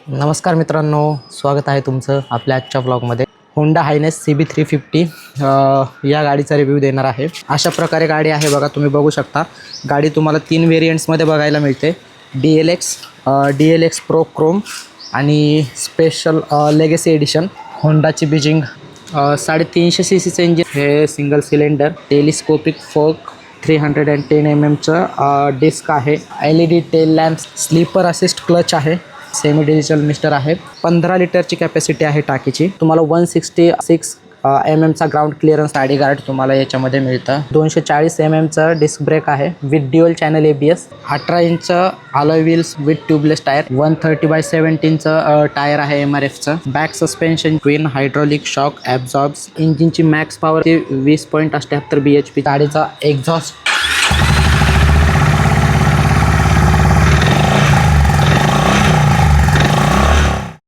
नमस्कार मित्रांनो, स्वागत आहे तुमचं आपल्या आजच्या ब्लॉगमध्ये. होंडा हायनेस CB350 या गाडीचा रिव्ह्यू देणार आहे. अशा प्रकारे गाडी आहे बघा, तुम्ही बघू शकता. गाडी तुम्हाला 3 व्हेरियंट्समध्ये बघायला मिळते. DLX प्रो क्रोम आणि स्पेशल लेगसी एडिशन. होंडाची बीजिंग 350 CCचं इंजिन, हे single cylinder telescopic fork 310 mm disc आहे. LED tail lamp, slipper assist clutch आहे, सेमी डिजिटल मिस्टर आहे. 15 लिटरची कॅपॅसिटी आहे टाकीची. तुम्हाला 166 mm ग्राउंड क्लिअरन्स आयडी गार्ड तुम्हाला याच्यामध्ये मिळतं. 240 mm डिस्क ब्रेक आहे with dual channel ABS. 18 inch alloy wheels with tubeless tyre. 130/17 tyre आहे MRFचं. Back suspension twin hydraulic shock absorbs. इंजिनची मॅक्स पॉवर 20.78 bhp. गाडीचा एक्झॉस्ट